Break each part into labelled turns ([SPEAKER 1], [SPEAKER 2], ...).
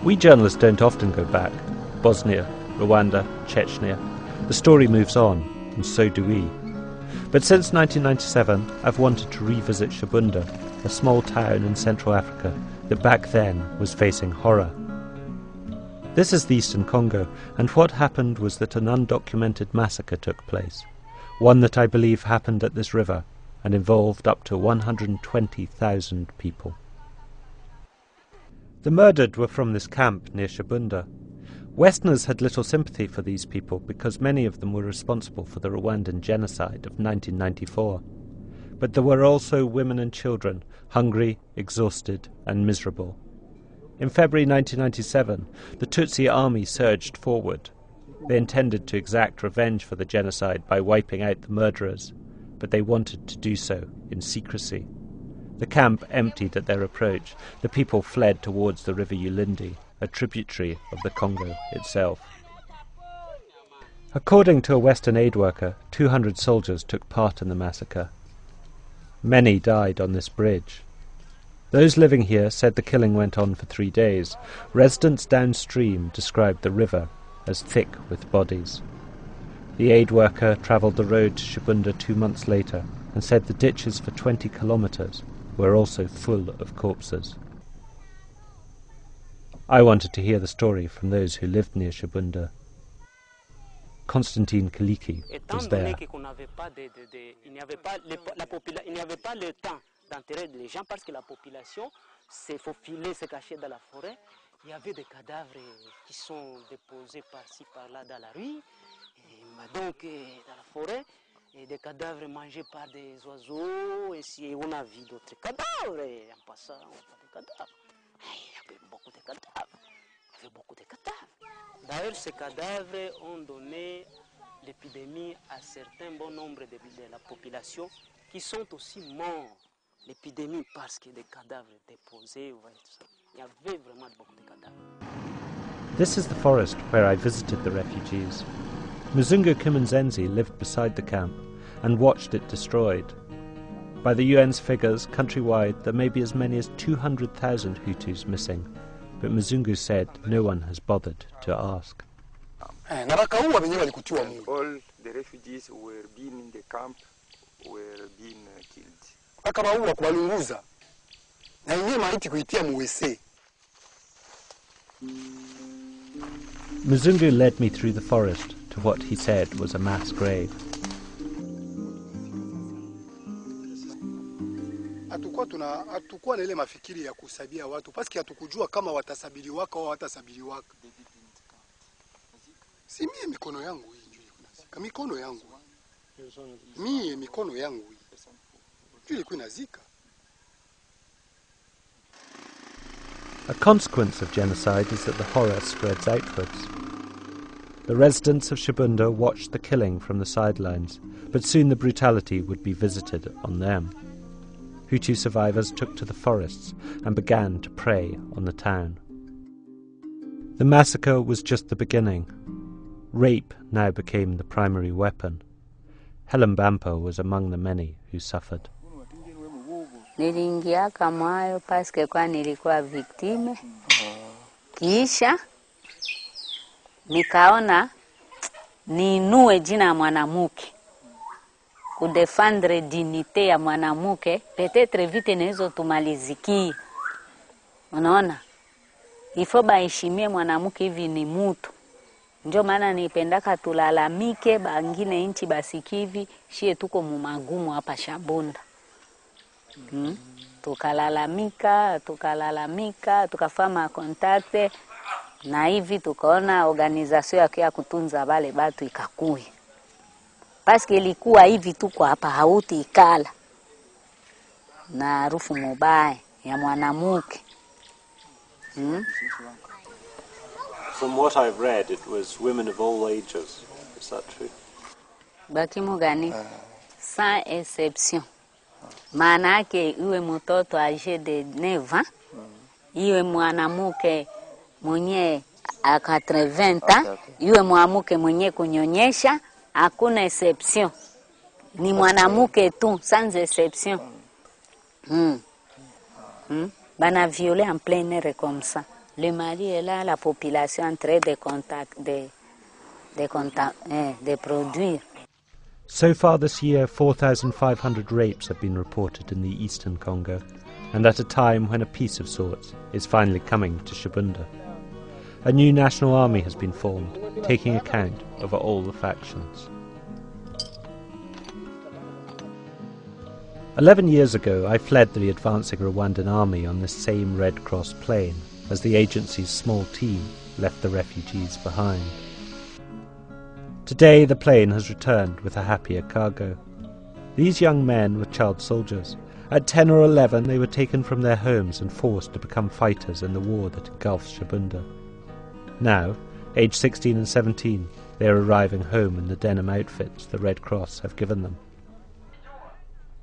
[SPEAKER 1] We journalists don't often go back. Bosnia, Rwanda, Chechnya. The story moves on, and so do we. But since 1997, I've wanted to revisit Shabunda, a small town in Central Africa that back then was facing horror. This is the Eastern Congo, and what happened was that an undocumented massacre took place, one that I believe happened at this river and involved up to 120,000 people. The murdered were from this camp near Shabunda. Westerners had little sympathy for these people because many of them were responsible for the Rwandan genocide of 1994. But there were also women and children, hungry, exhausted, and miserable. In February 1997, the Tutsi army surged forward. They intended to exact revenge for the genocide by wiping out the murderers, but they wanted to do so in secrecy. The camp emptied at their approach. The people fled towards the river Ulindi, a tributary of the Congo itself. According to a Western aid worker, 200 soldiers took part in the massacre. Many died on this bridge. Those living here said the killing went on for 3 days. Residents downstream described the river as thick with bodies. The aid worker travelled the road to Shabunda 2 months later and said the ditches for 20 kilometres were also full of corpses. I wanted to hear the story from those who lived near Shabunda. Constantine Kaliki was there.
[SPEAKER 2] Il n'y avait pas le temps d'enterrer les gens parce que la population s'est faufilée, s'est cachée dans la forêt. Il y avait des cadavres qui sont déposés par-ci, par-là dans la rue, et donc dans la forêt, et des cadavres mangés par des oiseaux, et si on a vu d'autres cadavres, et en passant, on voit des cadavres. Il y avait beaucoup de cadavres. D'ailleurs, ces cadavres ont donné l'épidémie à certains bon nombre de la population qui sont aussi morts. L'épidémie parce que des cadavres déposés, il y avait vraiment beaucoup de cadavres.
[SPEAKER 1] This is the forest where I visited the refugees. Mzungu Kimunzenzi lived beside the camp and watched it destroyed. By the UN's figures, countrywide, there may be as many as 200,000 Hutus missing, but Mzungu said no one has bothered to ask.
[SPEAKER 3] And all the refugees who were being in the camp were being killed.
[SPEAKER 1] Mzungu led me through the forest to what he said was a mass grave.
[SPEAKER 4] Hatukuwa na ile mafikiri ya kusabia watu paski hatukujua kama watasabiliwaka au hawatasabiliwaka. Si mie mikono yangu hii njoo inazika. Mikono yangu. Mie mikono yangu hii. Njoo ilikuwa inazika.
[SPEAKER 1] A consequence of genocide is that the horror spreads outwards. The residents of Shabunda watched the killing from the sidelines, but soon the brutality would be visited on them. Hutu survivors took to the forests and began to prey on the town. The massacre was just the beginning. Rape now became the primary weapon. Helen Bampo was among the many who suffered.
[SPEAKER 5] Niliingia kama paske kwa nilikuwa victime. Kisha nikaona niinue jina mwanamuke. Kudefendre dignité ya mwanamuke, peut-être vite nezo tumaliziki. Unaona? Ifo baheshimie mwanamuke hivi ni mtu. Ndio maana nipendaka tulalamike bangine inchi basikivi, shie tuko mumagumu hapa Shabunda. Tukalalamika, tukafama kontakte, na hivi tukaona organizasyon ya kutunza wale batu ikakui. Paske ilikuwa hivi tuko hapa hauti ikala. Na harufu mubaya ya mwanamuke.
[SPEAKER 1] From what I've read, it was women of all ages. Is that true?
[SPEAKER 5] Bakimu gani? Sans exception. Maana yake iwe mtoto age de 9 ans, iwe mwanamuke mwenye a 80 ans, iwe mwanamuke mwenye kunyonyesha, hakuna exception. Ni mwanamuke tu, sans exception. Bana violer en plein air comme ça. Le Mali est là, la population en train de produire.
[SPEAKER 1] So far this year, 4,500 rapes have been reported in the eastern Congo, and at a time when a peace of sorts is finally coming to Shabunda. A new national army has been formed, taking account of all the factions. 11 years ago, I fled the advancing Rwandan army on this same Red Cross plane, as the agency's small team left the refugees behind. Today the plane has returned with a happier cargo. These young men were child soldiers. At 10 or 11 they were taken from their homes and forced to become fighters in the war that engulfs Shabunda. Now, aged 16 and 17, they are arriving home in the denim outfits the Red Cross have given them.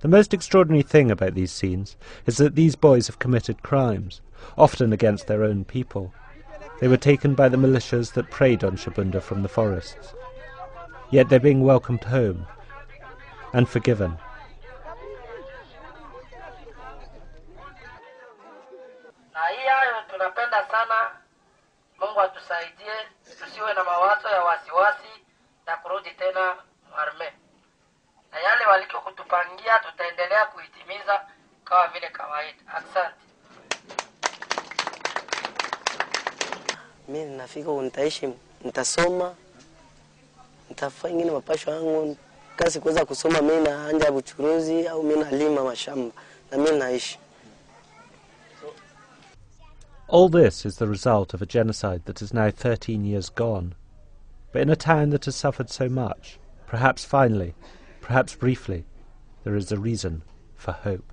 [SPEAKER 1] The most extraordinary thing about these scenes is that these boys have committed crimes, often against their own people. They were taken by the militias that preyed on Shabunda from the forests. Yet they're being welcomed home and forgiven.
[SPEAKER 6] Tunapenda sana. Mungu atusaidie tusiwe na mawazo ya wasiwasi na kurudi tena arme. Na yale walikokutupangia tutaendelea kuitimiza kama vile kawaida. Asante. Mimi nafika nitaishi, nitasoma, nitafanya ingine mapasho yangu, kazi kuweza kusoma, mimi naanja buchuruzi au mimi nalima mashamba na mimi naishi.
[SPEAKER 1] All this is the result of a genocide that is now 13 years gone. But in a town that has suffered so much, perhaps finally, perhaps briefly, there is a reason for hope.